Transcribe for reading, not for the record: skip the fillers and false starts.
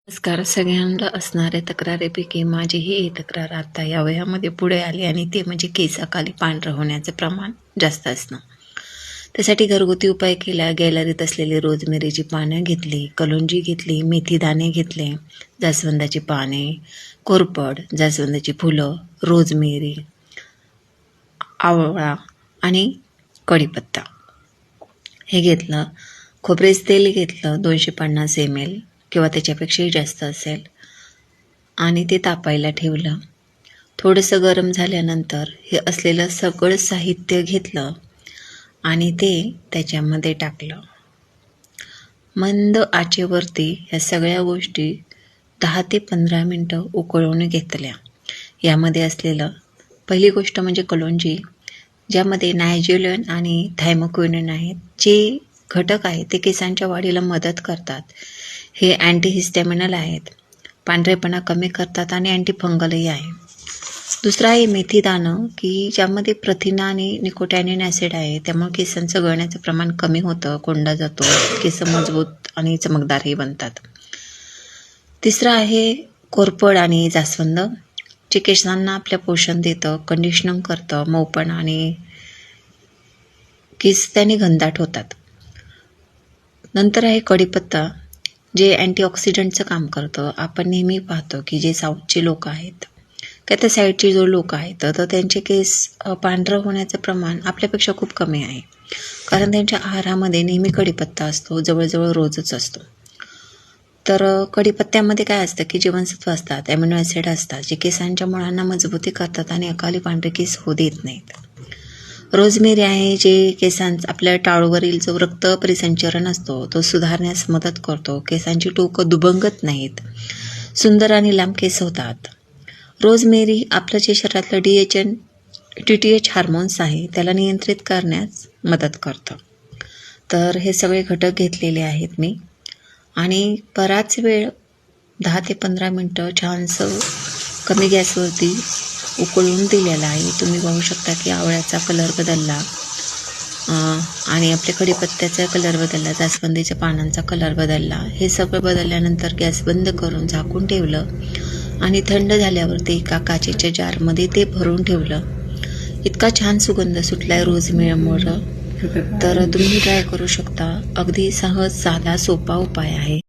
नमस्कार. सगळ्यांना असणाऱ्या तक्रारीपैकी माझीही ही तक्रार आता या वयामध्ये पुढे आली आणि ते म्हणजे केसाखाली पांढरं होण्याचं प्रमाण जास्त असणं. त्यासाठी घरगुती उपाय केला. गॅलरीत असलेली रोजमेरीची पानं घेतली, कलोंजी घेतली, मेथी दाणे घेतले, जास्वंदाची पाने, कोरफड, जास्वंदाची फुलं, रोजमेरी, आवळा आणि कढीपत्ता हे घेतलं. खोबरेचं तेल घेतलं 250 ml किंवा त्याच्यापेक्षाही जास्त असेल आणि ते तापायला ठेवलं. थोडंसं गरम झाल्यानंतर हे असलेलं सगळं साहित्य घेतलं आणि ते त्याच्यामध्ये टाकलं. मंद आचेवरती ह्या सगळ्या गोष्टी 10 ते 15 मिनटं उकळून घेतल्या. यामध्ये असलेलं पहिली गोष्ट म्हणजे कलोंजी, ज्यामध्ये नायजेलिन आणि थायमोक्विनिन आहेत. जे घटक आहेत ते केसांच्या वाढीला मदत करतात. हे अँटीहिस्टॅमिनल आहेत, पांढरेपणा कमी करतात आणि अँटीफंगलही आहे. दुसरं आहे मेथी दाणं, की ज्यामध्ये प्रथिना आणि निकोटॅनिन ॲसिड आहे. त्यामुळे केसांचं गळण्याचं प्रमाण कमी होतं, कोंडा जातो, केस मजबूत आणि चमकदारही बनतात. तिसरं आहे कोरफड आणि जास्वंद, जे केसांना आपल्या पोषण देतं, कंडिशनिंग करतं, मऊपणा आणि केस त्याने घनदाट होतात. नंतर आहे कढीपत्ता, जे अँटीऑक्सिडंटचं काम करतं. आपण नेहमी पाहतो की जे साऊथचे लोक आहेत किंवा त्या साईडचे जो लोक आहेत तर त्यांचे केस पांढरं होण्याचं प्रमाण आपल्यापेक्षा खूप कमी आहे, कारण त्यांच्या आहारामध्ये नेहमी कढीपत्ता असतो, जवळजवळ रोजच असतो. तर कढीपत्त्यामध्ये काय असतं की जीवनसत्व असतात, ॲमिनो ॲसिड असतात, जे केसांच्या मुळांना मजबूती करतात आणि अकाली पांढरे केस होऊ देत नाहीत. रोजमेरी आहे, जे केसांचा आपल्या टाळूवरील जो रक्त परिसंचरण असतो तो सुधारण्यास मदत करतो. केसांची टोकं दुभंगत नाहीत, सुंदर आणि लांब केस होतात. रोजमेरी आपलं जे शरीरातलं DTH हार्मोन्स आहे त्याला नियंत्रित करण्यास मदत करतं. तर हे सगळे घटक घेतलेले आहेत मी आणि बराच वेळ 10 ते 15 मिनटं छानसं कमी गॅसवरती उकळून दिलेला आहे. तुम्ही पाहू शकता की आवळ्याचा कलर बदलला आणि आपल्या कढीपत्त्याचा कलर बदलला, जास्वंदीच्या पानांचा कलर बदलला. हे सगळं बदलल्यानंतर गॅस बंद करून झाकून ठेवलं आणि थंड झाल्यावरती एका काचेच्या जारमध्ये ते भरून ठेवलं. इतका छान सुगंध सुटला आहे रोजमेरीमुळं, तर तुम्ही ट्राय करू शकता. अगदी सहज, साधा, सोपा उपाय आहे.